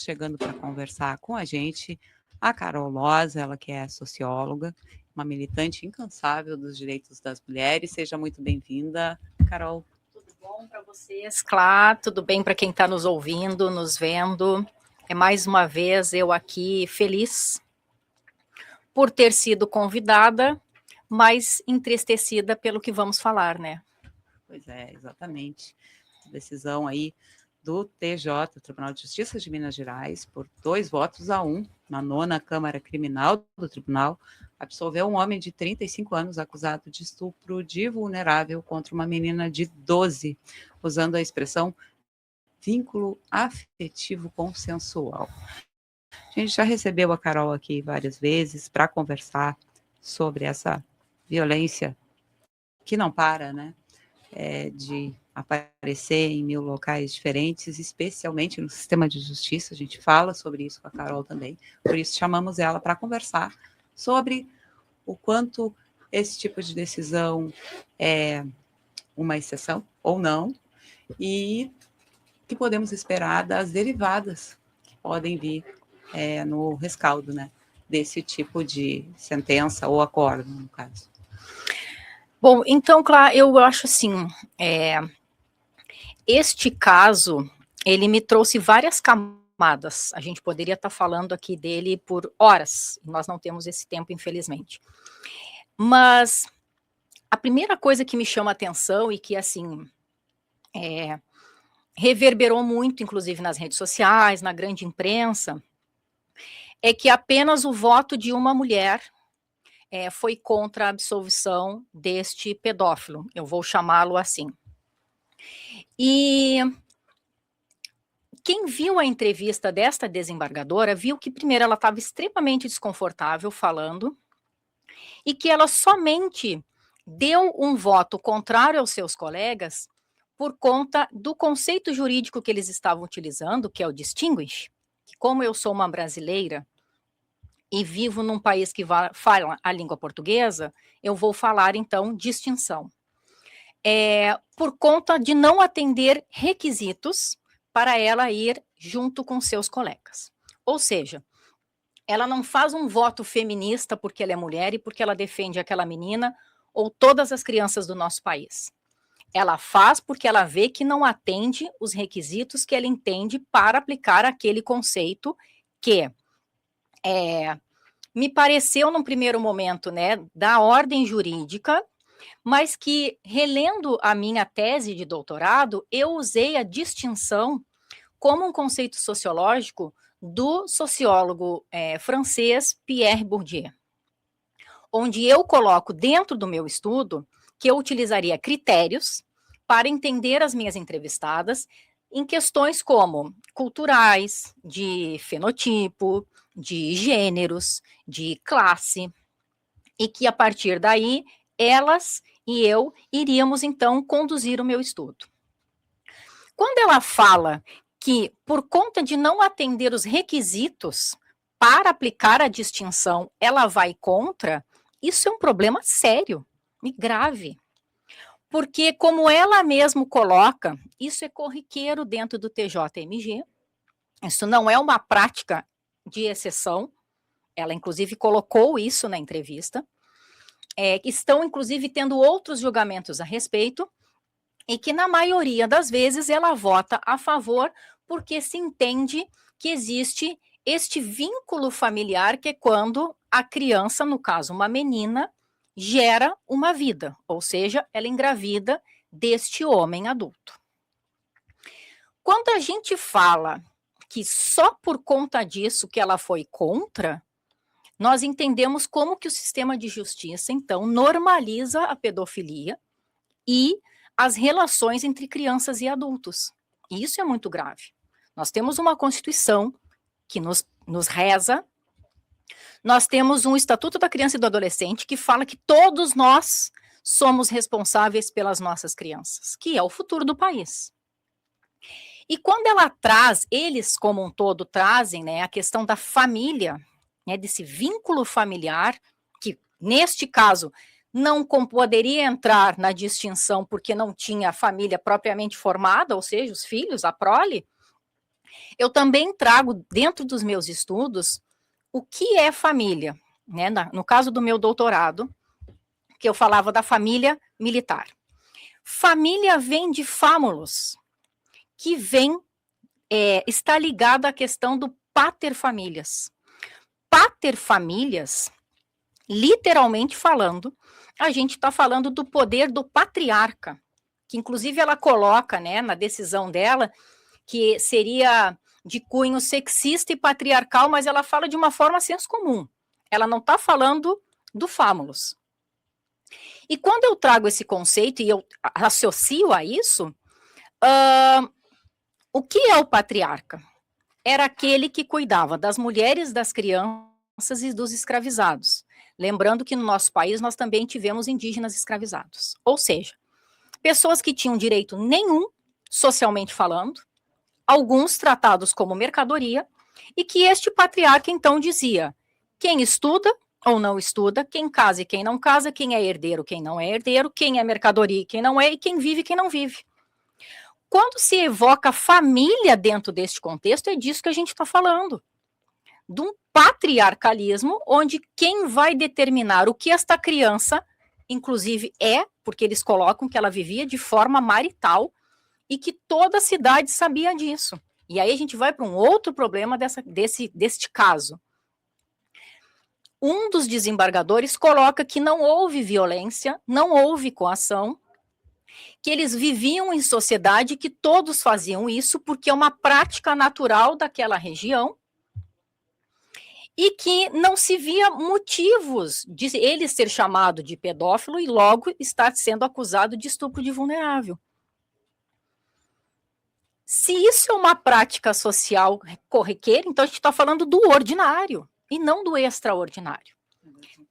chegando para conversar com a gente a Carol Loz, ela que é socióloga, uma militante incansável dos direitos das mulheres. Seja muito bem-vinda, Carol. Tudo bom para vocês, Clá? Tudo bem para quem está nos ouvindo, nos vendo? É mais uma vez eu aqui feliz por ter sido convidada, mas entristecida pelo que vamos falar, né? Pois é, exatamente. Decisão aí do TJ, Tribunal de Justiça de Minas Gerais, por 2-1, na 9ª Câmara Criminal do Tribunal, absolveu um homem de 35 anos acusado de estupro de vulnerável contra uma menina de 12, usando a expressão vínculo afetivo consensual. A gente já recebeu a Carol aqui várias vezes para conversar sobre essa violência que não para, né? De aparecer em 1000 locais diferentes, especialmente no sistema de justiça. A gente fala sobre isso com a Carol também, por isso chamamos ela para conversar sobre o quanto esse tipo de decisão é uma exceção ou não, e o que podemos esperar das derivadas que podem vir no rescaldo, né, desse tipo de sentença ou acordo, no caso. Bom, então, Clá, eu acho assim, este caso, ele me trouxe várias camadas. A gente poderia estar falando aqui dele por horas, nós não temos esse tempo, infelizmente. Mas a primeira coisa que me chama a atenção e que, assim, reverberou muito, inclusive nas redes sociais, na grande imprensa, é que apenas o voto de uma mulher foi contra a absolvição deste pedófilo, eu vou chamá-lo assim. E quem viu a entrevista desta desembargadora viu que, primeiro, ela estava extremamente desconfortável falando e que ela somente deu um voto contrário aos seus colegas por conta do conceito jurídico que eles estavam utilizando, que é o distinguish, que, como eu sou uma brasileira e vivo num país que fala a língua portuguesa, eu vou falar, então, distinção. Por conta de não atender requisitos para ela ir junto com seus colegas. Ou seja, ela não faz um voto feminista porque ela é mulher e porque ela defende aquela menina ou todas as crianças do nosso país. Ela faz porque ela vê que não atende os requisitos que ela entende para aplicar aquele conceito que me pareceu, num primeiro momento, né, da ordem jurídica, mas que, relendo a minha tese de doutorado, eu usei a distinção como um conceito sociológico do sociólogo francês Pierre Bourdieu, onde eu coloco dentro do meu estudo que eu utilizaria critérios para entender as minhas entrevistadas em questões como culturais, de fenotipo, de gêneros, de classe, e que a partir daí elas e eu iríamos então conduzir o meu estudo. Quando ela fala que, por conta de não atender os requisitos para aplicar a distinção, ela vai contra, isso é um problema sério e grave. Porque, como ela mesmo coloca, isso é corriqueiro dentro do TJMG, isso não é uma prática de exceção, ela inclusive colocou isso na entrevista, estão inclusive tendo outros julgamentos a respeito, e que na maioria das vezes ela vota a favor porque se entende que existe este vínculo familiar, que é quando a criança, no caso uma menina, gera uma vida, ou seja, ela engravida deste homem adulto. Quando a gente fala que só por conta disso que ela foi contra, nós entendemos como que o sistema de justiça, então, normaliza a pedofilia e as relações entre crianças e adultos. E isso é muito grave. Nós temos uma Constituição que nos reza, nós temos um Estatuto da Criança e do Adolescente que fala que todos nós somos responsáveis pelas nossas crianças, que é o futuro do país. E quando ela traz, eles como um todo trazem, né, a questão da família, né, desse vínculo familiar, que neste caso não poderia entrar na distinção porque não tinha a família propriamente formada, ou seja, os filhos, a prole, Eu também trago dentro dos meus estudos o que é família, né? No caso do meu doutorado, que eu falava da família militar. Família vem de famulus, que está ligado à questão do paterfamilias. Paterfamilias, literalmente falando, a gente está falando do poder do patriarca, que inclusive ela coloca, né, na decisão dela, que seria de cunho sexista e patriarcal, mas ela fala de uma forma senso comum. Ela não está falando do famulus. E quando eu trago esse conceito e eu associo a isso, o que é o patriarca? Era aquele que cuidava das mulheres, das crianças e dos escravizados. Lembrando que no nosso país nós também tivemos indígenas escravizados. Ou seja, pessoas que tinham direito nenhum, socialmente falando, alguns tratados como mercadoria, e que este patriarca então dizia: quem estuda ou não estuda, quem casa e quem não casa, quem é herdeiro, quem não é herdeiro, quem é mercadoria e quem não é, e quem vive e quem não vive. Quando se evoca família dentro deste contexto, é disso que a gente está falando. De um patriarcalismo, onde quem vai determinar o que esta criança, inclusive, porque eles colocam que ela vivia de forma marital, e que toda a cidade sabia disso. E aí a gente vai para um outro problema deste caso. Um dos desembargadores coloca que não houve violência, não houve coação, que eles viviam em sociedade, que todos faziam isso porque é uma prática natural daquela região, e que não se via motivos de ele ser chamado de pedófilo e logo estar sendo acusado de estupro de vulnerável. Se isso é uma prática social corriqueira, então a gente está falando do ordinário e não do extraordinário.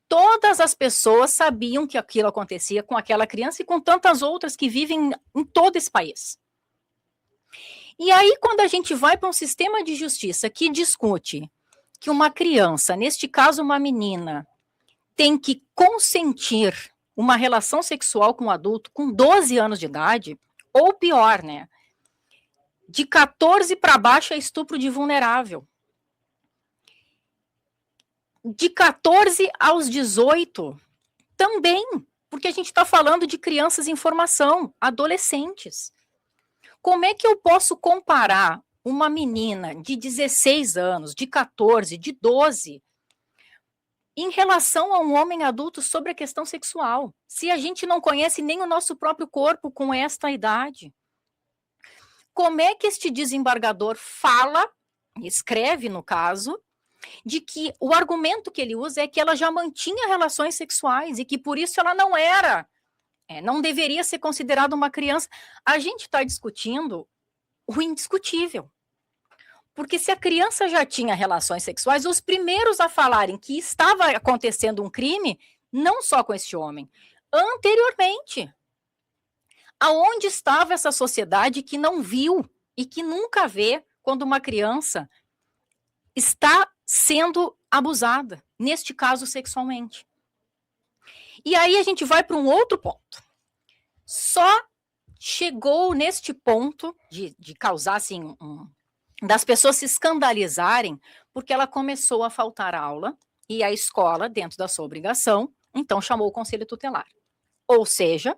Todas as pessoas sabiam que aquilo acontecia com aquela criança e com tantas outras que vivem em todo esse país. E aí, quando a gente vai para um sistema de justiça que discute que uma criança, neste caso uma menina, tem que consentir uma relação sexual com um adulto com 12 anos de idade, ou pior, né? De 14 para baixo é estupro de vulnerável. De 14 aos 18 também, porque a gente está falando de crianças em formação, adolescentes. Como é que eu posso comparar uma menina de 16 anos, de 14, de 12, em relação a um homem adulto sobre a questão sexual, se a gente não conhece nem o nosso próprio corpo com esta idade? Como é que este desembargador fala, escreve no caso, de que o argumento que ele usa é que ela já mantinha relações sexuais e que por isso ela não deveria ser considerada uma criança? A gente está discutindo o indiscutível. Porque se a criança já tinha relações sexuais, os primeiros a falarem que estava acontecendo um crime, não só com este homem, anteriormente. Aonde estava essa sociedade que não viu e que nunca vê quando uma criança está sendo abusada, neste caso sexualmente? E aí a gente vai para um outro ponto. Só chegou neste ponto de causar assim, das pessoas se escandalizarem, porque ela começou a faltar aula e a escola, dentro da sua obrigação, então chamou o conselho tutelar. Ou seja,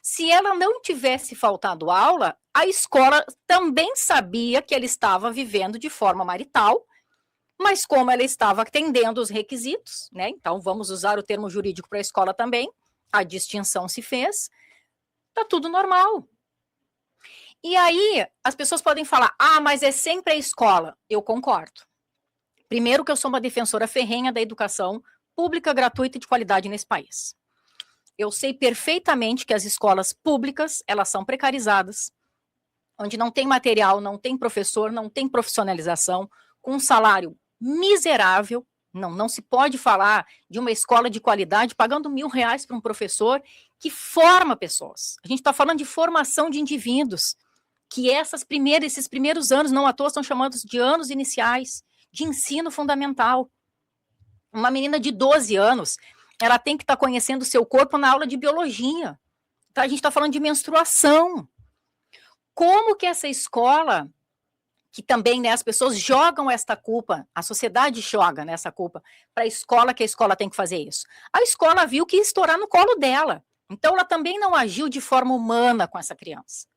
se ela não tivesse faltado aula, a escola também sabia que ela estava vivendo de forma marital, mas como ela estava atendendo os requisitos, né? Então vamos usar o termo jurídico para a escola também, a distinção se fez, tá tudo normal. E aí as pessoas podem falar: ah, mas é sempre a escola. Eu concordo. Primeiro que eu sou uma defensora ferrenha da educação pública, gratuita e de qualidade nesse país. Eu sei perfeitamente que as escolas públicas, elas são precarizadas, onde não tem material, não tem professor, não tem profissionalização, com um salário miserável. Não se pode falar de uma escola de qualidade pagando R$1.000 para um professor que forma pessoas. A gente está falando de formação de indivíduos, que esses primeiros anos, não à toa, são chamados de anos iniciais, de ensino fundamental. Uma menina de 12 anos, ela tem que estar conhecendo o seu corpo na aula de biologia. Tá? A gente está falando de menstruação. Como que essa escola que também, né, as pessoas jogam esta culpa, a sociedade joga nessa culpa para a escola, que a escola tem que fazer isso. A escola viu que ia estourar no colo dela, então ela também não agiu de forma humana com essa criança.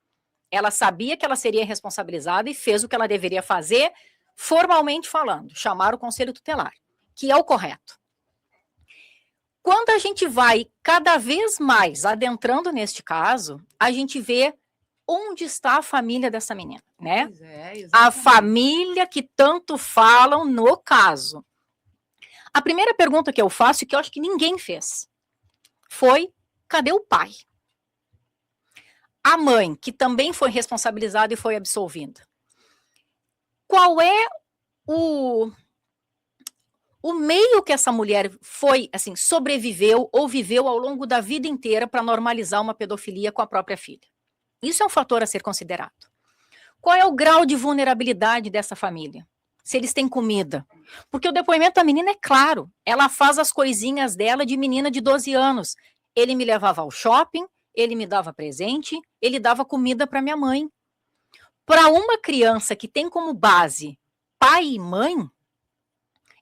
Ela sabia que ela seria responsabilizada e fez o que ela deveria fazer, formalmente falando, chamar o conselho tutelar, que é o correto. Quando a gente vai cada vez mais adentrando neste caso, a gente vê onde está a família dessa menina, né? Pois é, A exatamente. família que tanto falam no caso. A primeira pergunta que eu faço, e que eu acho que ninguém fez, foi: cadê o pai? A mãe, que também foi responsabilizada e foi absolvida. Qual é o meio que essa mulher foi, assim, sobreviveu ou viveu ao longo da vida inteira para normalizar uma pedofilia com a própria filha? Isso é um fator a ser considerado. Qual é o grau de vulnerabilidade dessa família? Se eles têm comida. Porque o depoimento da menina é claro. Ela faz as coisinhas dela de menina de 12 anos. Ele me levava ao shopping, ele me dava presente, ele dava comida para minha mãe. Para uma criança que tem como base pai e mãe,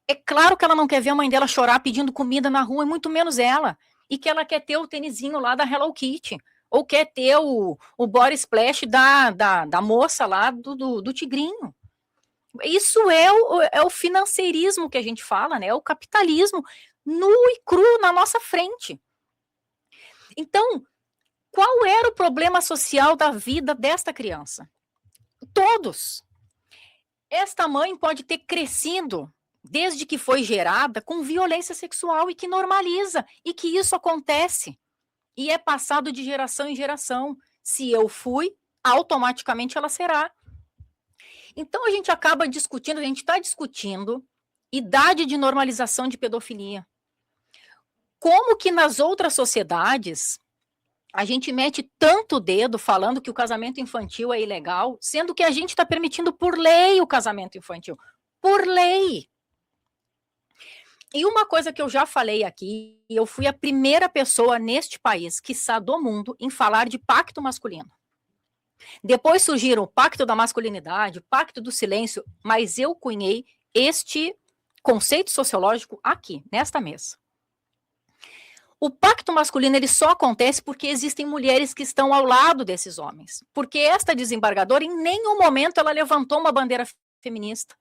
é claro que ela não quer ver a mãe dela chorar pedindo comida na rua, e muito menos ela. E que ela quer ter o tênisinho lá da Hello Kitty. Ou quer ter o body splash da moça lá do tigrinho. Isso é o financeirismo que a gente fala, né? É o capitalismo nu e cru na nossa frente. Então, qual era o problema social da vida desta criança? Todos. Esta mãe pode ter crescido desde que foi gerada com violência sexual e que normaliza, e que isso acontece. E é passado de geração em geração. Se eu fui, automaticamente ela será. Então a gente acaba discutindo, a gente está discutindo idade de normalização de pedofilia. Como que nas outras sociedades a gente mete tanto dedo falando que o casamento infantil é ilegal, sendo que a gente está permitindo por lei o casamento infantil. Por lei. E uma coisa que eu já falei aqui, eu fui a primeira pessoa neste país, quiçá do mundo, em falar de pacto masculino. Depois surgiram o pacto da masculinidade, o pacto do silêncio, mas eu cunhei este conceito sociológico aqui, nesta mesa. O pacto masculino ele só acontece porque existem mulheres que estão ao lado desses homens. Porque esta desembargadora, em nenhum momento, ela levantou uma bandeira feminista.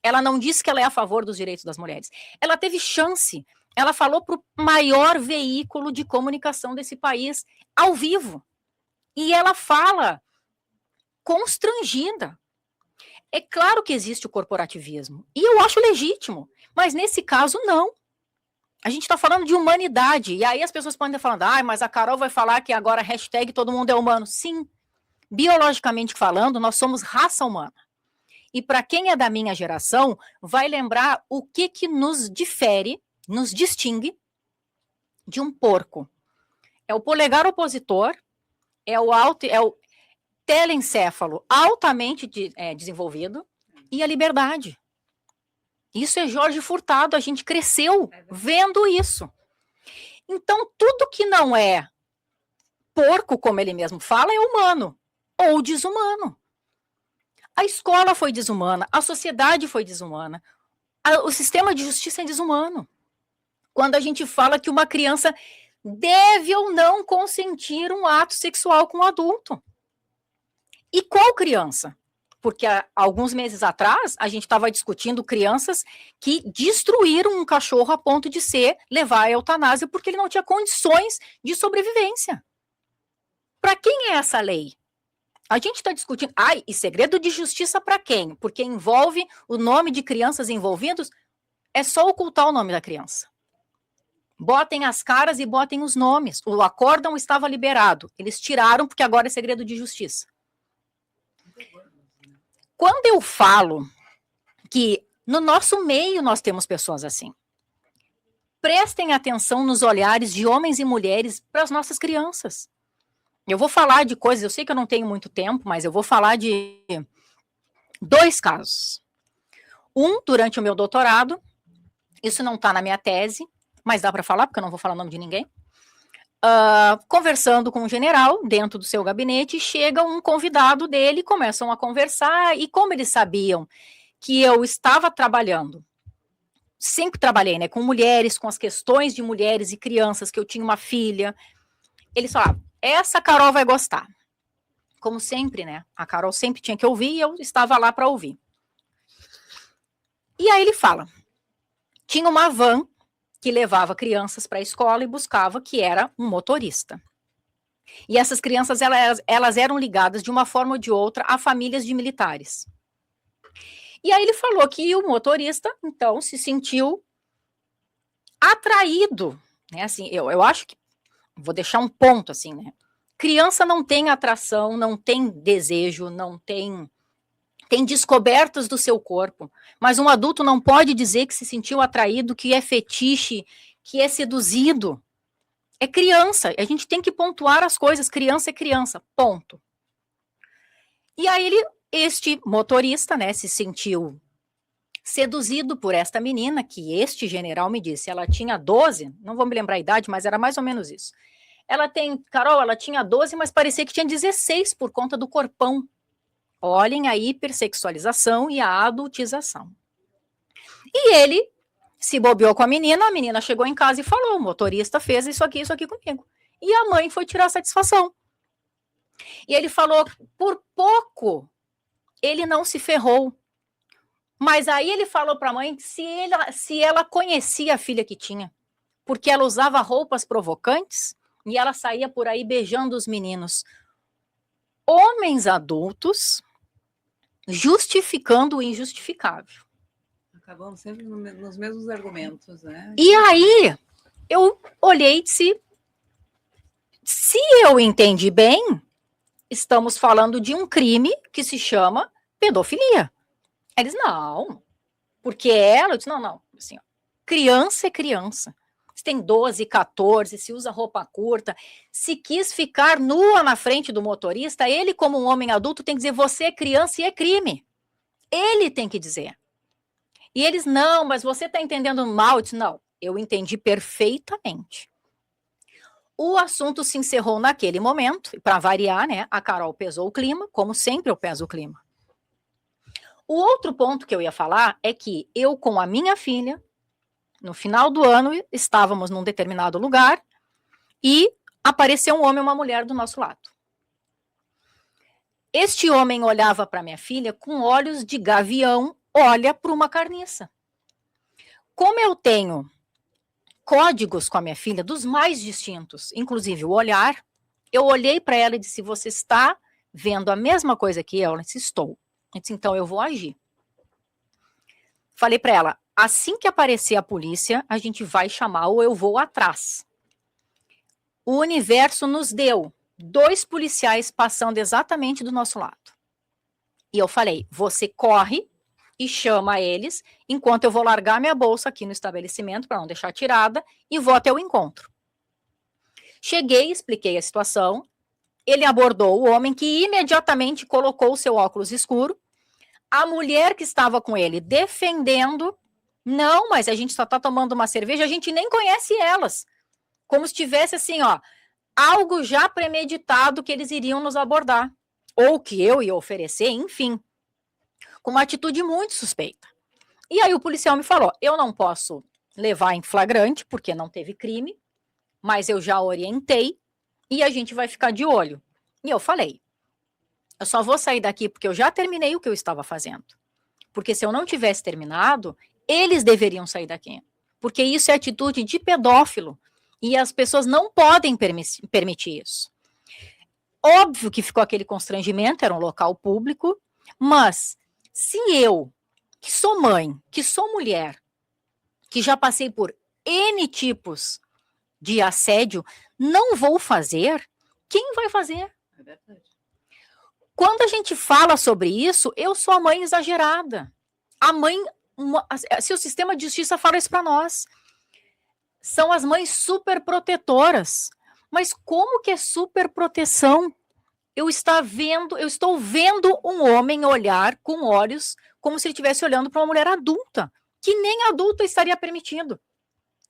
Ela não disse que ela é a favor dos direitos das mulheres. Ela teve chance. Ela falou para o maior veículo de comunicação desse país, ao vivo. E ela fala constrangida. É claro que existe o corporativismo. E eu acho legítimo. Mas nesse caso, não. A gente está falando de humanidade. E aí as pessoas podem estar falando, mas a Carol vai falar que agora hashtag todo mundo é humano. Sim. Biologicamente falando, nós somos raça humana. E para quem é da minha geração, vai lembrar o que nos difere, nos distingue de um porco. É o polegar opositor, é o telencéfalo altamente desenvolvido e a liberdade. Isso é Jorge Furtado, a gente cresceu vendo isso. Então, tudo que não é porco, como ele mesmo fala, é humano ou desumano. A escola foi desumana, a sociedade foi desumana, o sistema de justiça é desumano. Quando a gente fala que uma criança deve ou não consentir um ato sexual com um adulto. E qual criança? Porque há alguns meses atrás, a gente estava discutindo crianças que destruíram um cachorro a ponto de levar à eutanásia porque ele não tinha condições de sobrevivência. Para quem é essa lei? A gente está discutindo, e segredo de justiça para quem? Porque envolve o nome de crianças envolvidas, é só ocultar o nome da criança. Botem as caras e botem os nomes. O acórdão estava liberado. Eles tiraram porque agora é segredo de justiça. Quando eu falo que no nosso meio nós temos pessoas assim, prestem atenção nos olhares de homens e mulheres para as nossas crianças. Eu vou falar de coisas, eu sei que eu não tenho muito tempo, mas eu vou falar de 2 casos. Um, durante o meu doutorado, isso não está na minha tese, mas dá para falar, porque eu não vou falar o nome de ninguém. conversando com o general dentro do seu gabinete, chega um convidado dele, começam a conversar, e como eles sabiam que eu estava trabalhando, sempre trabalhei, né, com mulheres, com as questões de mulheres e crianças, que eu tinha uma filha, eles falaram, essa Carol vai gostar. Como sempre, né, a Carol sempre tinha que ouvir e eu estava lá para ouvir. E aí ele fala, tinha uma van que levava crianças para a escola e buscava, que era um motorista. E essas crianças, elas eram ligadas de uma forma ou de outra a famílias de militares. E aí ele falou que o motorista, então, se sentiu atraído, né? Assim, eu acho que, vou deixar um ponto assim, né? Criança não tem atração, não tem desejo, não tem descobertas do seu corpo, mas um adulto não pode dizer que se sentiu atraído, que é fetiche, que é seduzido. É criança, a gente tem que pontuar as coisas, criança é criança, ponto. E aí este motorista, né, se sentiu seduzido por esta menina, que este general me disse, ela tinha 12, não vou me lembrar a idade, mas era mais ou menos isso. Carol, ela tinha 12, mas parecia que tinha 16 por conta do corpão. Olhem a hipersexualização e a adultização. E ele se bobeou com a menina chegou em casa e falou, o motorista fez isso aqui comigo. E a mãe foi tirar satisfação. E ele falou, por pouco, ele não se ferrou. Mas aí ele falou para a mãe se ela conhecia a filha que tinha, porque ela usava roupas provocantes e ela saía por aí beijando os meninos. Homens adultos justificando o injustificável. Acabamos sempre nos mesmos argumentos, né? E aí, eu olhei e disse, se eu entendi bem, estamos falando de um crime que se chama pedofilia. Eles, não, porque ela, eu disse, não, assim, ó, criança é criança. Se tem 12, 14, se usa roupa curta, se quis ficar nua na frente do motorista, ele, como um homem adulto, tem que dizer, você é criança e é crime. Ele tem que dizer. E eles, não, mas você está entendendo mal. Eu disse, não, eu entendi perfeitamente. O assunto se encerrou naquele momento, e para variar, né, a Carol pesou o clima, como sempre eu peso o clima. O outro ponto que eu ia falar é que eu, com a minha filha, no final do ano, estávamos num determinado lugar e apareceu um homem e uma mulher do nosso lado. Este homem olhava para minha filha com olhos de gavião, olha para uma carniça. Como eu tenho códigos com a minha filha dos mais distintos, inclusive o olhar, eu olhei para ela e disse, você está vendo a mesma coisa que eu? Ela disse, estou. Eu disse, então eu vou agir. Falei para ela, assim que aparecer a polícia, a gente vai chamar ou eu vou atrás. O universo nos deu 2 policiais passando exatamente do nosso lado. E eu falei, você corre e chama eles, enquanto eu vou largar minha bolsa aqui no estabelecimento, para não deixar tirada, e vou até o encontro. Cheguei, expliquei a situação, ele abordou o homem, que imediatamente colocou o seu óculos escuro, a mulher que estava com ele defendendo, não, mas a gente só está tomando uma cerveja, a gente nem conhece elas, como se tivesse assim, ó, algo já premeditado que eles iriam nos abordar, ou que eu ia oferecer, enfim, com uma atitude muito suspeita. E aí o policial me falou, eu não posso levar em flagrante, porque não teve crime, mas eu já orientei, e a gente vai ficar de olho. E eu falei, eu só vou sair daqui porque eu já terminei o que eu estava fazendo. Porque se eu não tivesse terminado, eles deveriam sair daqui. Porque isso é atitude de pedófilo. E as pessoas não podem permitir isso. Óbvio que ficou aquele constrangimento, era um local público, mas se eu, que sou mãe, que sou mulher, que já passei por N tipos de assédio, não vou fazer, quem vai fazer? É verdade. Quando a gente fala sobre isso, eu sou a mãe exagerada. A mãe, se o sistema de justiça fala isso para nós, são as mães super protetoras. Mas como que é super proteção? Eu estou vendo um homem olhar com olhos como se ele estivesse olhando para uma mulher adulta, que nem adulta estaria permitindo,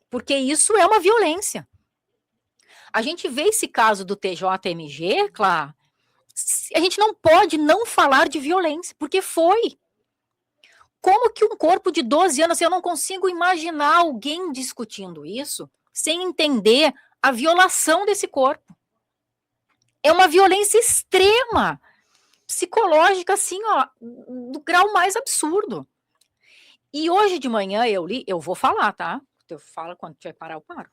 porque isso é uma violência. A gente vê esse caso do TJMG, claro, a gente não pode não falar de violência, porque foi. Como que um corpo de 12 anos, eu não consigo imaginar alguém discutindo isso sem entender a violação desse corpo. É uma violência extrema, psicológica, assim, ó, do grau mais absurdo. E hoje de manhã eu li, eu vou falar, tá? Eu falo quando tiver que parar, eu paro.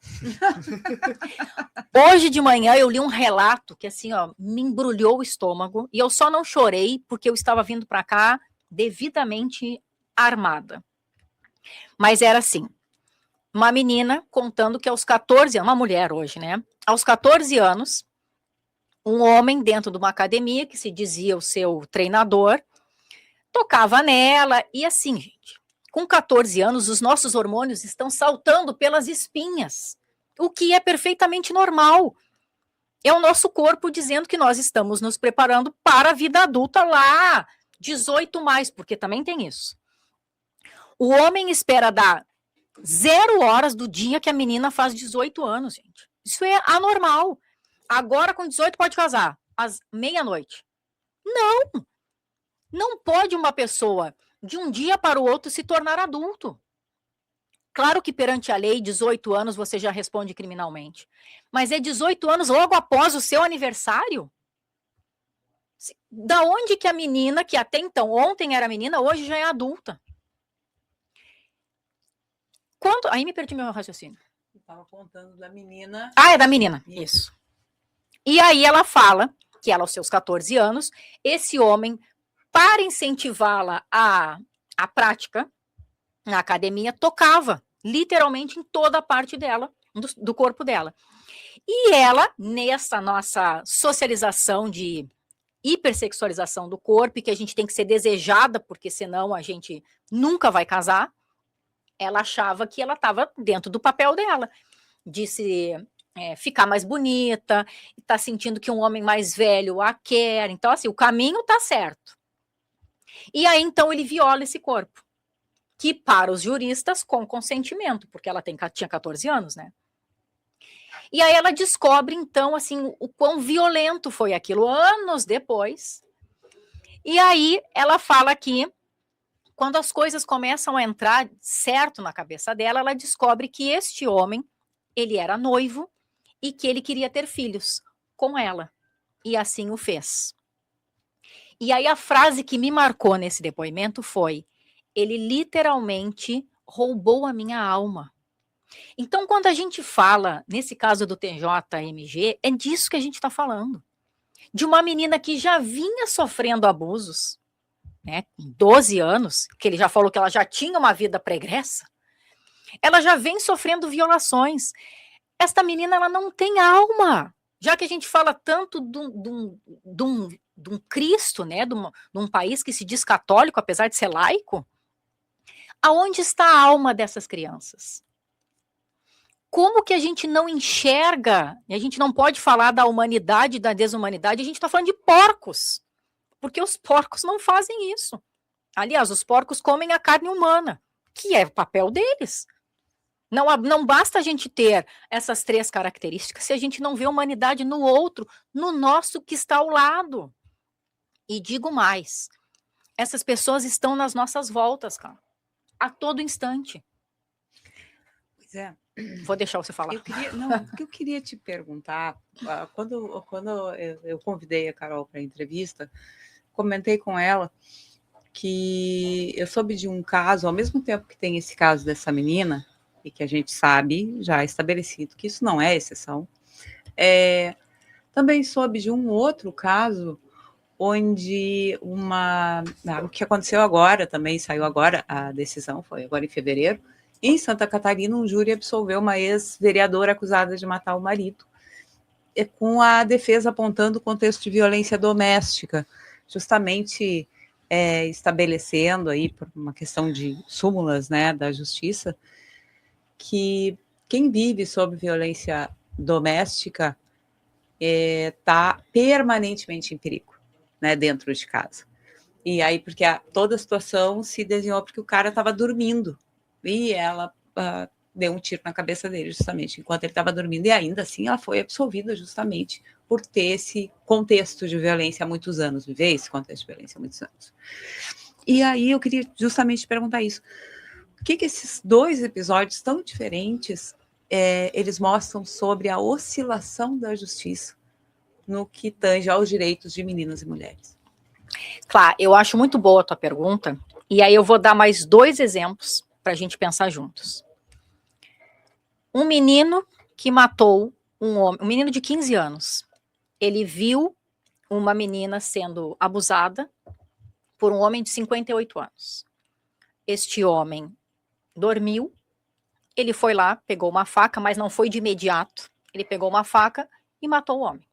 Hoje de manhã eu li um relato que, assim, ó, me embrulhou o estômago, e eu só não chorei porque eu estava vindo para cá devidamente armada. Mas era assim, uma menina contando que aos 14 anos, uma mulher hoje, né? Aos 14 anos, um homem dentro de uma academia, que se dizia o seu treinador, tocava nela, e assim, gente, com 14 anos, os nossos hormônios estão saltando pelas espinhas, o que é perfeitamente normal. É o nosso corpo dizendo que nós estamos nos preparando para a vida adulta lá, 18 mais, porque também tem isso. O homem espera dar 0 horas do dia que a menina faz 18 anos, gente. Isso é anormal. Agora, com 18, pode casar, às meia-noite. Não! Não pode uma pessoa, de um dia para o outro, se tornar adulto. Claro que perante a lei, 18 anos você já responde criminalmente. Mas é 18 anos logo após o seu aniversário? Da onde que a menina, que até então, ontem era menina, hoje já é adulta? Quanto? Aí me perdi meu raciocínio. Eu estava contando da menina. Ah, é da menina, isso. E aí ela fala que ela, aos seus 14 anos, esse homem, para incentivá-la à prática na academia, tocava literalmente em toda a parte dela, do corpo dela. E ela, nessa nossa socialização de hipersexualização do corpo, e que a gente tem que ser desejada, porque senão a gente nunca vai casar, ela achava que ela estava dentro do papel dela, de se ficar mais bonita, está sentindo que um homem mais velho a quer. Então, assim, o caminho está certo. E aí, então, ele viola esse corpo, que para os juristas, com consentimento, porque ela tinha 14 anos, né? E aí ela descobre, então, assim, o quão violento foi aquilo, anos depois. E aí ela fala que, quando as coisas começam a entrar certo na cabeça dela, ela descobre que este homem, ele era noivo e que ele queria ter filhos com ela. E assim o fez. E aí a frase que me marcou nesse depoimento foi: ele literalmente roubou a minha alma. Então, quando a gente fala, nesse caso do TJMG, é disso que a gente está falando. De uma menina que já vinha sofrendo abusos, né, com 12 anos, que ele já falou que ela já tinha uma vida pregressa, ela já vem sofrendo violações. Esta menina, ela não tem alma. Já que a gente fala tanto de um Cristo, né, de um país que se diz católico, apesar de ser laico, aonde está a alma dessas crianças? Como que a gente não enxerga, e a gente não pode falar da humanidade, da desumanidade, a gente está falando de porcos, porque os porcos não fazem isso. Aliás, os porcos comem a carne humana, que é o papel deles. Não basta a gente ter essas 3 características se a gente não vê humanidade no outro, no nosso que está ao lado. E digo mais, essas pessoas estão nas nossas voltas, cara, a todo instante. Pois é. Vou deixar você falar. O que eu queria te perguntar, quando eu convidei a Carol para a entrevista, comentei com ela que eu soube de um caso, ao mesmo tempo que tem esse caso dessa menina, e que a gente sabe, já estabelecido, que isso não é exceção, também soube de um outro caso onde o que aconteceu agora, também saiu agora, a decisão foi agora em fevereiro, em Santa Catarina, um júri absolveu uma ex-vereadora acusada de matar o marido, com a defesa apontando o contexto de violência doméstica, justamente estabelecendo aí, por uma questão de súmulas, né, da justiça, que quem vive sob violência doméstica está permanentemente em perigo, né, dentro de casa. E aí, porque toda a situação se desenhou porque o cara estava dormindo, e ela deu um tiro na cabeça dele, justamente, enquanto ele estava dormindo, e ainda assim ela foi absolvida justamente por ter esse contexto de violência há muitos anos, viver esse contexto de violência há muitos anos. E aí eu queria justamente te perguntar isso. O que esses dois episódios tão diferentes, eles mostram sobre a oscilação da justiça no que tange aos direitos de meninas e mulheres? Claro, eu acho muito boa a tua pergunta, e aí eu vou dar mais 2 exemplos para a gente pensar juntos. Um menino que matou um homem, um menino de 15 anos, ele viu uma menina sendo abusada por um homem de 58 anos. Este homem dormiu, ele foi lá, pegou uma faca, mas não foi de imediato, ele pegou uma faca e matou o homem.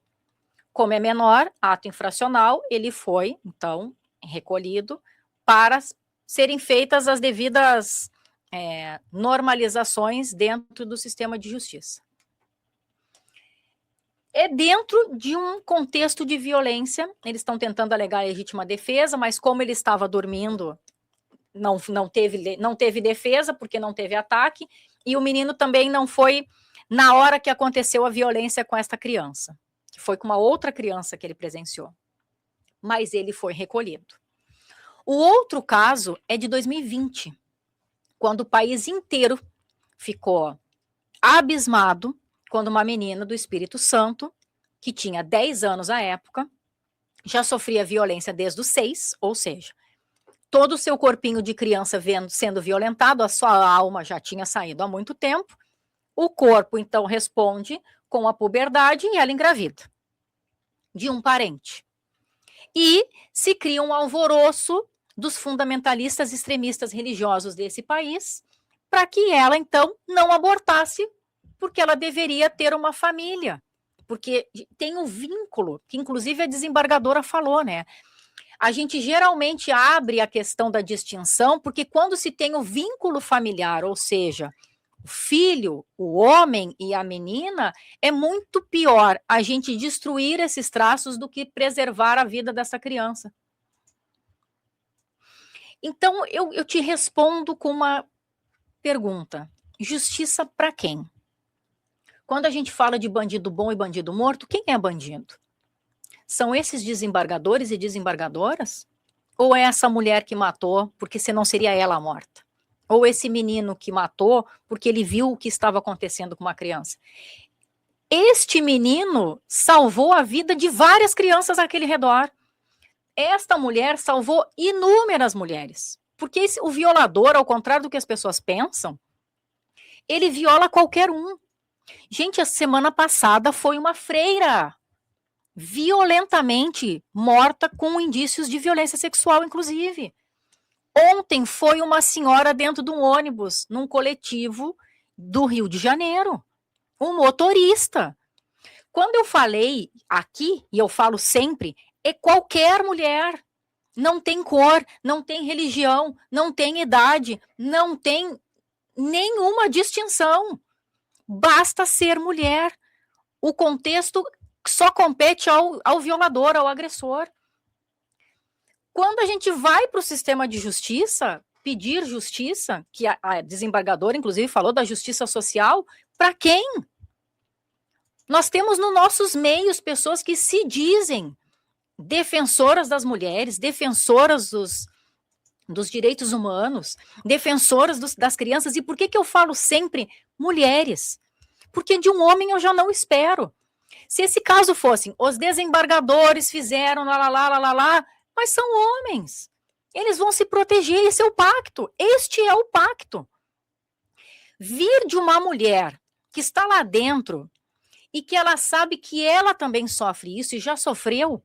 Como é menor, ato infracional, ele foi, então, recolhido para serem feitas as devidas normalizações dentro do sistema de justiça. É dentro de um contexto de violência, eles estão tentando alegar a legítima defesa, mas como ele estava dormindo, não teve defesa, porque não teve ataque, e o menino também não foi na hora que aconteceu a violência com esta criança, que foi com uma outra criança que ele presenciou. Mas ele foi recolhido. O outro caso é de 2020, quando o país inteiro ficou abismado quando uma menina do Espírito Santo, que tinha 10 anos à época, já sofria violência desde os 6, ou seja, todo o seu corpinho de criança sendo violentado, a sua alma já tinha saído há muito tempo, o corpo então responde com a puberdade e ela engravida de um parente. E se cria um alvoroço dos fundamentalistas extremistas religiosos desse país para que ela então não abortasse, porque ela deveria ter uma família, porque tem um vínculo, que inclusive a desembargadora falou, né? A gente geralmente abre a questão da distinção, porque quando se tem o vínculo familiar, ou seja, o filho, o homem e a menina, é muito pior a gente destruir esses traços do que preservar a vida dessa criança. Então, eu te respondo com uma pergunta: justiça para quem? Quando a gente fala de bandido bom e bandido morto, quem é bandido? São esses desembargadores e desembargadoras? Ou é essa mulher que matou, porque senão seria ela a morta? Ou esse menino que matou porque ele viu o que estava acontecendo com uma criança? Este menino salvou a vida de várias crianças àquele redor. Esta mulher salvou inúmeras mulheres. Porque o violador, ao contrário do que as pessoas pensam, ele viola qualquer um. Gente, a semana passada foi uma freira violentamente morta com indícios de violência sexual, inclusive. Ontem foi uma senhora dentro de um ônibus, num coletivo do Rio de Janeiro. Um motorista. Quando eu falei aqui, e eu falo sempre, é qualquer mulher. Não tem cor, não tem religião, não tem idade, não tem nenhuma distinção. Basta ser mulher. O contexto só compete ao violador, ao agressor. Quando a gente vai para o sistema de justiça, pedir justiça, que a desembargadora, inclusive, falou da justiça social, para quem? Nós temos nos nossos meios pessoas que se dizem defensoras das mulheres, defensoras dos direitos humanos, defensoras das crianças. E por que eu falo sempre mulheres? Porque de um homem eu já não espero. Se esse caso fossem os desembargadores fizeram lá, mas são homens. Eles vão se proteger, esse é o pacto. Este é o pacto. Vir de uma mulher que está lá dentro e que ela sabe que ela também sofre isso e já sofreu,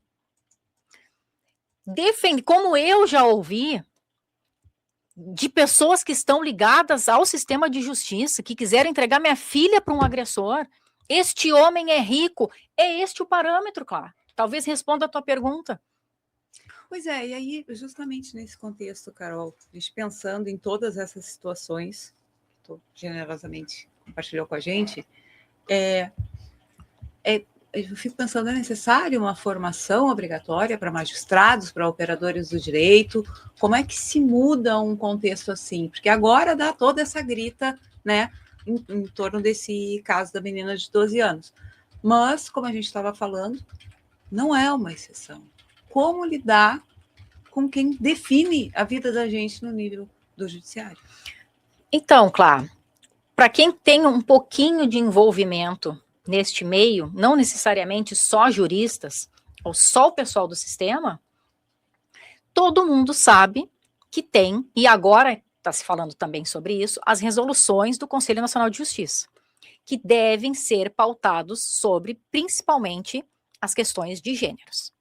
como eu já ouvi de pessoas que estão ligadas ao sistema de justiça, que quiseram entregar minha filha para um agressor, este homem é rico, é este o parâmetro, claro. Talvez responda a tua pergunta. Pois é, e aí, justamente nesse contexto, Carol, a gente pensando em todas essas situações que tu generosamente compartilhou com a gente, eu fico pensando, é necessário uma formação obrigatória para magistrados, para operadores do direito? Como é que se muda um contexto assim? Porque agora dá toda essa grita, né, em torno desse caso da menina de 12 anos. Mas, como a gente estava falando, não é uma exceção. Como lidar com quem define a vida da gente no nível do judiciário? Então, Clara, para quem tem um pouquinho de envolvimento neste meio, não necessariamente só juristas ou só o pessoal do sistema, todo mundo sabe que tem, e agora está se falando também sobre isso, as resoluções do Conselho Nacional de Justiça, que devem ser pautados sobre, principalmente, as questões de gêneros.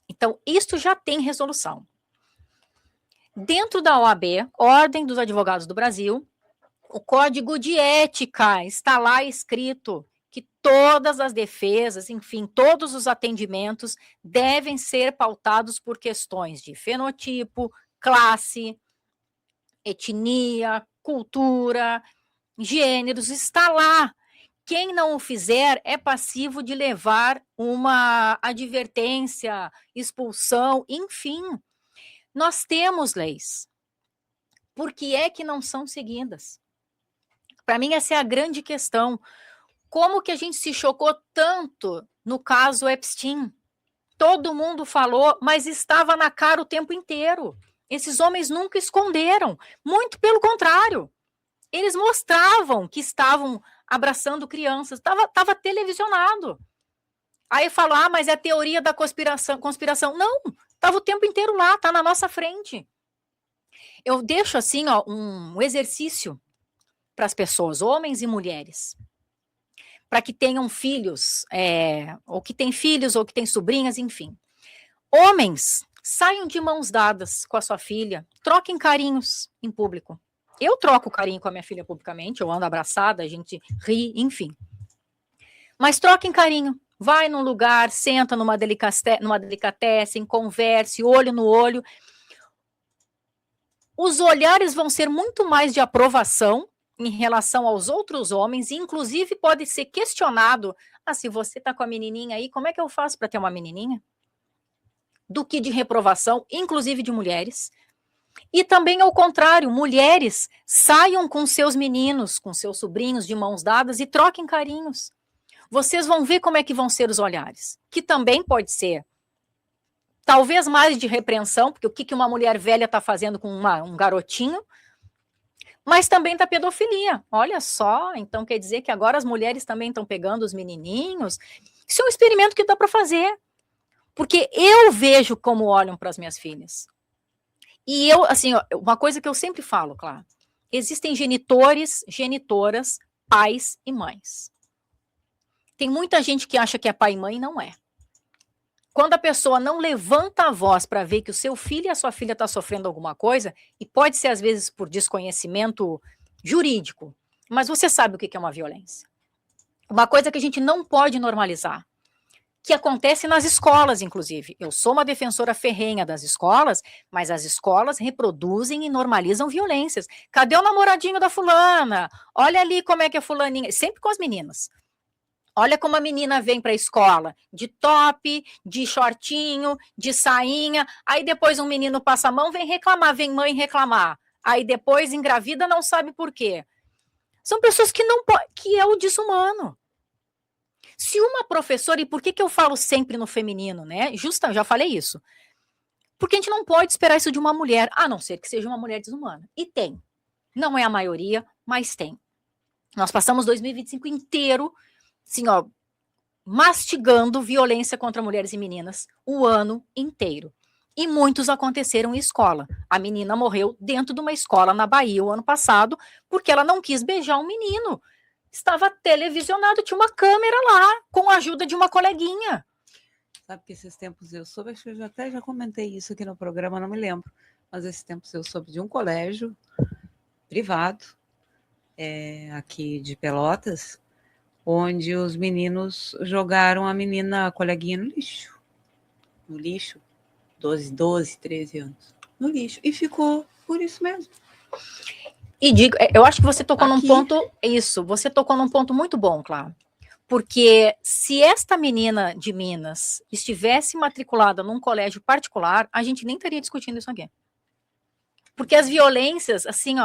Então, isto já tem resolução. Dentro da OAB, Ordem dos Advogados do Brasil, o Código de Ética está lá escrito que todas as defesas, enfim, todos os atendimentos devem ser pautados por questões de fenotipo, classe, etnia, cultura, gêneros, está lá. Quem não o fizer é passivo de levar uma advertência, expulsão, enfim. Nós temos leis. Por que é que não são seguidas? Para mim, essa é a grande questão. Como que a gente se chocou tanto no caso Epstein? Todo mundo falou, mas estava na cara o tempo inteiro. Esses homens nunca esconderam. Muito pelo contrário. Eles mostravam que estavam abraçando crianças. Estava televisionado. Aí falam, mas é a teoria da conspiração. Não, estava o tempo inteiro lá, está na nossa frente. Eu deixo assim, um exercício para as pessoas, homens e mulheres, para que tenham filhos, ou que têm filhos, ou que têm sobrinhas, enfim. Homens, saiam de mãos dadas com a sua filha, troquem carinhos em público. Eu troco carinho com a minha filha publicamente, eu ando abraçada, a gente ri, enfim. Mas troquem carinho. Vai num lugar, senta numa delicatessen, converse, olho no olho. Os olhares vão ser muito mais de aprovação em relação aos outros homens, e inclusive pode ser questionado, se você está com a menininha aí, como é que eu faço para ter uma menininha? Do que de reprovação, inclusive de mulheres. E também ao contrário, mulheres saiam com seus meninos, com seus sobrinhos de mãos dadas e troquem carinhos. Vocês vão ver como é que vão ser os olhares, que também pode ser talvez mais de repreensão, porque o que uma mulher velha está fazendo com um garotinho, mas também da pedofilia. Olha só, então quer dizer que agora as mulheres também estão pegando os menininhos. Isso é um experimento que dá para fazer, porque eu vejo como olham para as minhas filhas. E eu, assim, uma coisa que eu sempre falo, claro, existem genitores, genitoras, pais e mães. Tem muita gente que acha que é pai e mãe, e não é. Quando a pessoa não levanta a voz para ver que o seu filho e a sua filha estão sofrendo alguma coisa, e pode ser às vezes por desconhecimento jurídico, mas você sabe o que é uma violência. Uma coisa que a gente não pode normalizar, que acontece nas escolas, inclusive. Eu sou uma defensora ferrenha das escolas, mas as escolas reproduzem e normalizam violências. Cadê o namoradinho da fulana? Olha ali como é que a fulaninha... Sempre com as meninas. Olha como a menina vem para a escola, de top, de shortinho, de sainha, aí depois um menino passa a mão, vem reclamar, vem mãe reclamar. Aí depois engravida, não sabe por quê. São pessoas que não podem, que é o desumano. Se uma professora, e por que eu falo sempre no feminino, né? Já falei isso. Porque a gente não pode esperar isso de uma mulher, a não ser que seja uma mulher desumana. E tem. Não é a maioria, mas tem. Nós passamos 2025 inteiro, assim, mastigando violência contra mulheres e meninas o ano inteiro. E muitos aconteceram em escola. A menina morreu dentro de uma escola na Bahia o ano passado, porque ela não quis beijar um menino. Estava televisionado, tinha uma câmera lá, com a ajuda de uma coleguinha. Sabe que esses tempos eu soube, acho que eu até já comentei isso aqui no programa, não me lembro, mas esses tempos eu soube de um colégio privado, aqui de Pelotas, onde os meninos jogaram a menina, a coleguinha, no lixo, 12, 13 anos, no lixo, e ficou por isso mesmo. E digo, eu acho que você tocou num ponto, você tocou num ponto muito bom, claro, porque se esta menina de Minas estivesse matriculada num colégio particular, a gente nem estaria discutindo isso aqui. Porque as violências, assim,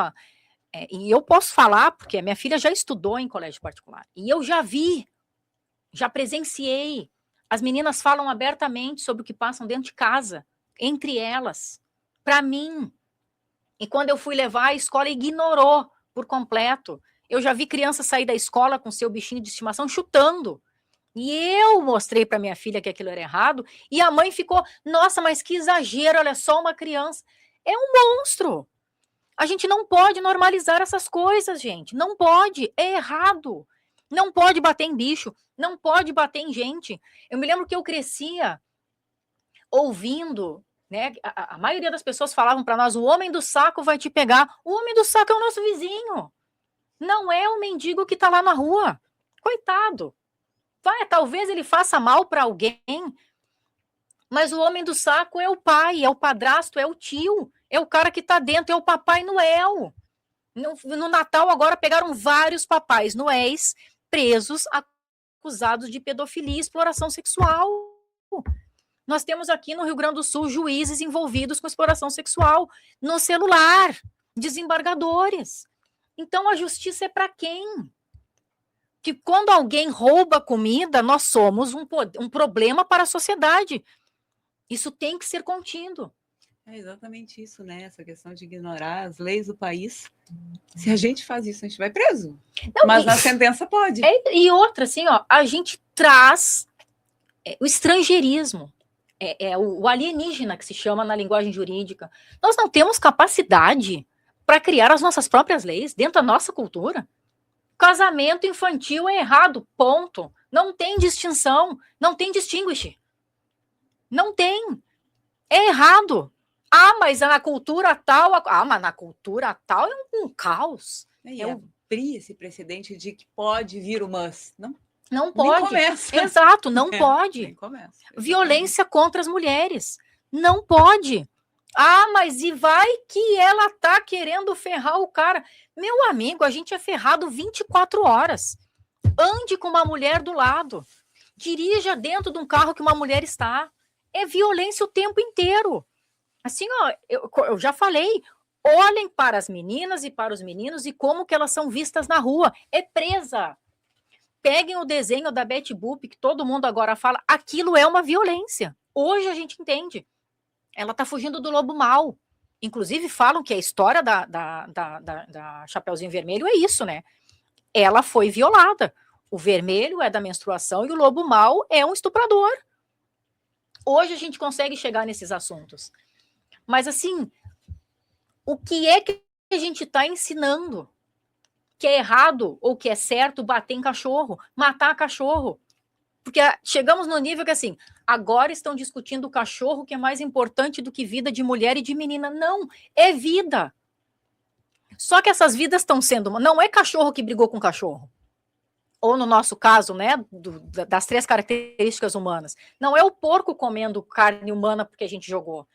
E eu posso falar, porque a minha filha já estudou em colégio particular, e eu já vi, já presenciei, as meninas falam abertamente sobre o que passam dentro de casa, entre elas, para mim. E quando eu fui levar, a escola ignorou por completo. Eu já vi criança sair da escola com seu bichinho de estimação chutando. E eu mostrei para minha filha que aquilo era errado, e a mãe ficou, nossa, mas que exagero, olha só uma criança. É um monstro. A gente não pode normalizar essas coisas, gente. Não pode, é errado. Não pode bater em bicho, não pode bater em gente. Eu me lembro que eu crescia ouvindo, né? A maioria das pessoas falavam para nós: o homem do saco vai te pegar. O homem do saco é o nosso vizinho. Não é o mendigo que está lá na rua. Coitado. Talvez ele faça mal para alguém, mas o homem do saco é o pai, é o padrasto, é o tio, é o cara que está dentro, é o Papai Noel. No Natal agora pegaram vários Papais Noéis presos, acusados de pedofilia e exploração sexual. Nós temos aqui no Rio Grande do Sul juízes envolvidos com exploração sexual no celular, desembargadores. Então a justiça é para quem? Que quando alguém rouba comida, nós somos um problema para a sociedade. Isso tem que ser contido. É exatamente isso, né? Essa questão de ignorar as leis do país. Se a gente faz isso, a gente vai preso. Não, mas na sentença pode. E outra, assim, ó, a gente traz o estrangeirismo, o alienígena, que se chama na linguagem jurídica. Nós não temos capacidade para criar as nossas próprias leis dentro da nossa cultura. Casamento infantil é errado, ponto. Não tem distinção, não tem distinguish. Não tem. É errado. Ah, mas na cultura tal... mas na cultura tal é um caos. Abrir esse precedente de que pode vir o mas. Não pode. Nem começa. Exato, não pode. Nem começa. Violência contra as mulheres. Não pode. Ah, mas e vai que ela tá querendo ferrar o cara. Meu amigo, a gente é ferrado 24 horas. Ande com uma mulher do lado. Dirija dentro de um carro que uma mulher está. É violência o tempo inteiro. Assim, ó, eu já falei, olhem para as meninas e para os meninos e como que elas são vistas na rua. É presa. Peguem o desenho da Betty Boop, que todo mundo agora fala, aquilo é uma violência. Hoje a gente entende. Ela está fugindo do lobo mau. Inclusive falam que a história da Chapeuzinho Vermelho é isso, né? Ela foi violada. O vermelho é da menstruação e o lobo mau é um estuprador. Hoje a gente consegue chegar nesses assuntos. Mas assim, o que é que a gente está ensinando? Que é errado ou que é certo bater em cachorro, matar cachorro? Porque chegamos no nível que assim, agora estão discutindo o cachorro que é mais importante do que vida de mulher e de menina. Não, é vida. Só que essas vidas estão sendo... Não é cachorro que brigou com cachorro. Ou no nosso caso, né, das 3 características humanas. Não é o porco comendo carne humana porque a gente jogou.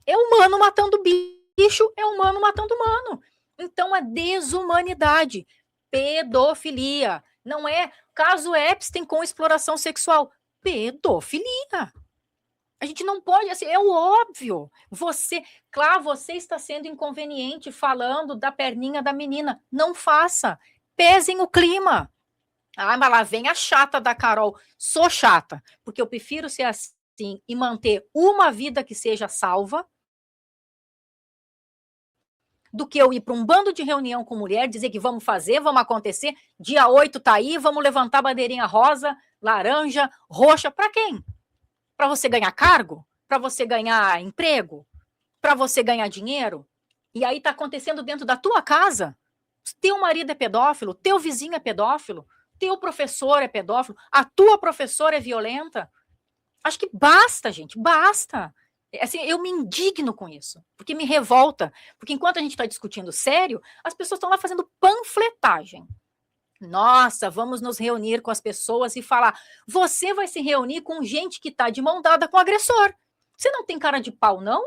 É humano matando bicho, é humano matando humano. Então, a desumanidade, pedofilia, não é caso Epstein com exploração sexual, pedofilia. A gente não pode, assim, é o óbvio. Você está sendo inconveniente falando da perninha da menina. Não faça. Pesem o clima. Ah, mas lá vem a chata da Carol. Sou chata, porque eu prefiro ser assim e manter uma vida que seja salva do que eu ir para um bando de reunião com mulher, dizer que vamos fazer, vamos acontecer, dia 8 tá aí, vamos levantar bandeirinha rosa, laranja, roxa, para quem? Para você ganhar cargo? Para você ganhar emprego? Para você ganhar dinheiro? E aí tá acontecendo dentro da tua casa? Teu marido é pedófilo, teu vizinho é pedófilo, teu professor é pedófilo, a tua professora é violenta. Acho que basta, gente, basta. Assim, eu me indigno com isso, porque me revolta, porque enquanto a gente está discutindo sério, as pessoas estão lá fazendo panfletagem. Nossa, vamos nos reunir com as pessoas e falar, você vai se reunir com gente que está de mão dada com o agressor. Você não tem cara de pau, não?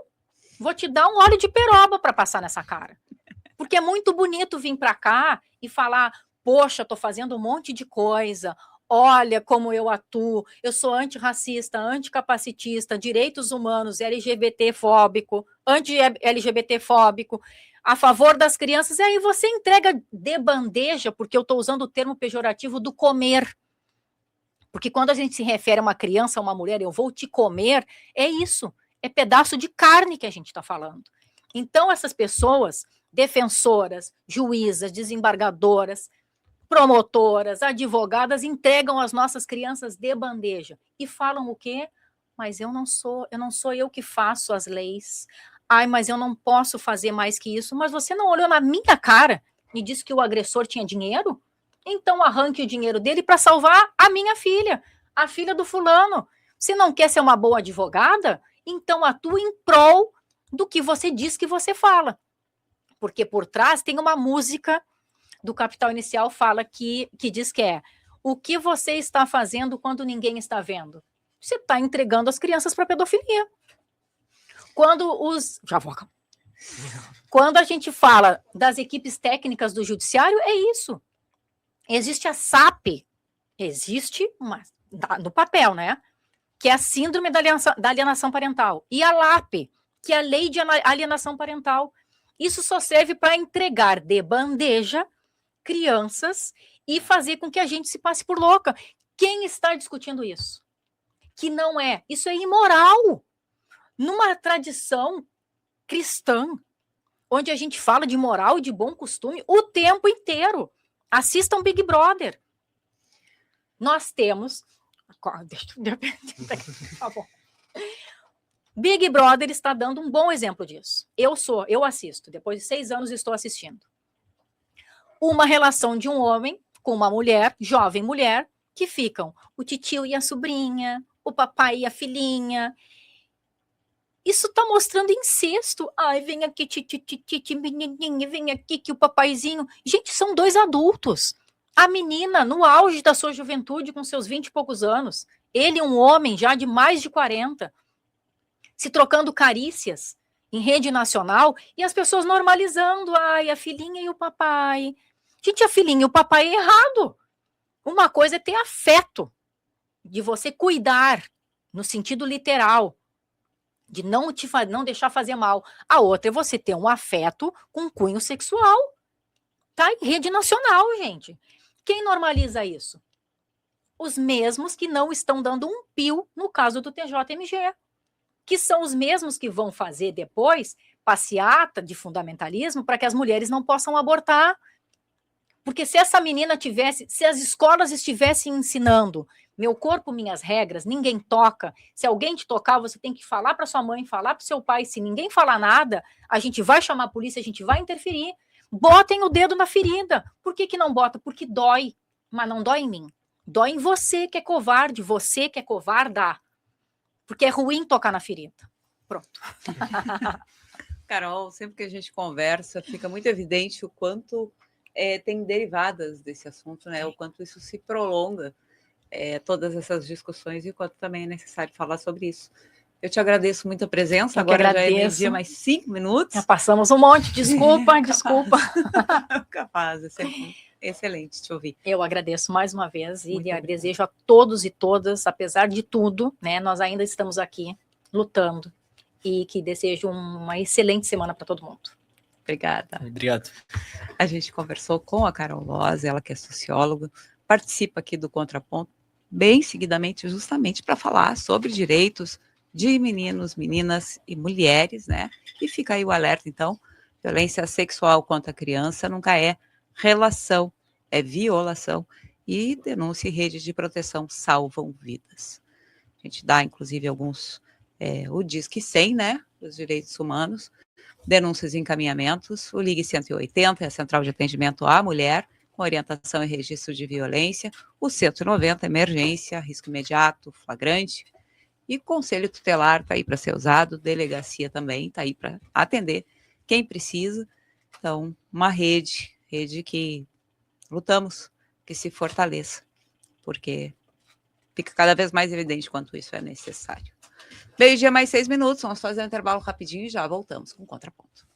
Vou te dar um óleo de peroba para passar nessa cara. Porque é muito bonito vir para cá e falar, poxa, estou fazendo um monte de coisa, olha como eu atuo, eu sou antirracista, anticapacitista, direitos humanos, LGBT-fóbico, anti-LGBT-fóbico. a favor das crianças, e aí você entrega de bandeja, porque eu estou usando o termo pejorativo do comer. Porque quando a gente se refere a uma criança, a uma mulher, eu vou te comer, é isso, é pedaço de carne que a gente está falando. Então, essas pessoas, defensoras, juízas, desembargadoras, promotoras, advogadas, entregam as nossas crianças de bandeja e falam o quê? Mas eu não sou eu que faço as leis. Ai, mas eu não posso fazer mais que isso. Mas você não olhou na minha cara e disse que o agressor tinha dinheiro? Então arranque o dinheiro dele para salvar a minha filha, a filha do fulano. Se não quer ser uma boa advogada, então atue em prol do que você diz que você fala. Porque por trás tem uma música do Capital Inicial fala que diz que é o que você está fazendo quando ninguém está vendo? Você está entregando as crianças para pedofilia. Quando a gente fala das equipes técnicas do judiciário, é isso. Existe a SAP, existe no papel, né? Que é a síndrome da alienação parental. E a LAP, que é a lei de alienação parental. Isso só serve para entregar de bandeja crianças e fazer com que a gente se passe por louca. Quem está discutindo isso? Que não é. Isso é imoral. Numa tradição cristã, onde a gente fala de moral e de bom costume o tempo inteiro. Assistam Big Brother. Nós temos... Tá bom. Big Brother está dando um bom exemplo disso. Eu assisto. Depois de 6 anos estou assistindo. Uma relação de um homem com uma mulher, jovem mulher, que ficam o titio e a sobrinha, o papai e a filhinha. Isso está mostrando incesto. Ai, vem aqui, menininha, vem aqui que o papaizinho... Gente, são 2 adultos. A menina, no auge da sua juventude, com seus 20 e poucos anos. Ele, um homem já de mais de 40, se trocando carícias em rede nacional e as pessoas normalizando. Ai, a filhinha e o papai... Gente, a filhinha e o papai é errado. Uma coisa é ter afeto, de você cuidar, no sentido literal, de não deixar fazer mal. A outra é você ter um afeto com cunho sexual. Tá em rede nacional, gente. Quem normaliza isso? Os mesmos que não estão dando um pio no caso do TJMG, que são os mesmos que vão fazer depois passeata de fundamentalismo para que as mulheres não possam abortar. Porque se essa menina se as escolas estivessem ensinando meu corpo, minhas regras, ninguém toca, se alguém te tocar, você tem que falar para sua mãe, falar para o seu pai, se ninguém falar nada, a gente vai chamar a polícia, a gente vai interferir. Botem o dedo na ferida. Por que não bota? Porque dói, mas não dói em mim. Dói em você que é covarde, você que é covarda. Porque é ruim tocar na ferida. Pronto. Carol, sempre que a gente conversa, fica muito evidente o quanto tem derivadas desse assunto, né? O quanto isso se prolonga, todas essas discussões, e o quanto também é necessário falar sobre isso. Eu te agradeço muito a presença. Agora já é meio-dia, mais 5 minutos. Já passamos um monte, desculpa. Capaz, é sempre excelente te ouvir. Eu agradeço mais uma vez e desejo a todos e todas, apesar de tudo, né? Nós ainda estamos aqui lutando e que desejo uma excelente semana para todo mundo. Obrigada. Obrigado. A gente conversou com a Carol Loz, ela que é socióloga, participa aqui do Contraponto, bem seguidamente, justamente para falar sobre direitos de meninos, meninas e mulheres, né? E fica aí o alerta, então, violência sexual contra a criança nunca é relação, é violação, e denúncia e rede de proteção salvam vidas. A gente dá, inclusive, alguns, o Disque 100, né? Os direitos humanos, denúncias e encaminhamentos, o Ligue 180, é a Central de Atendimento à Mulher, com orientação e registro de violência, o 190, emergência, risco imediato, flagrante, e o Conselho Tutelar está aí para ser usado, delegacia também está aí para atender quem precisa. Então, uma rede que lutamos, que se fortaleça, porque fica cada vez mais evidente quanto isso é necessário. Meio-dia mais 6 minutos, vamos fazer um intervalo rapidinho e já voltamos com o Contraponto.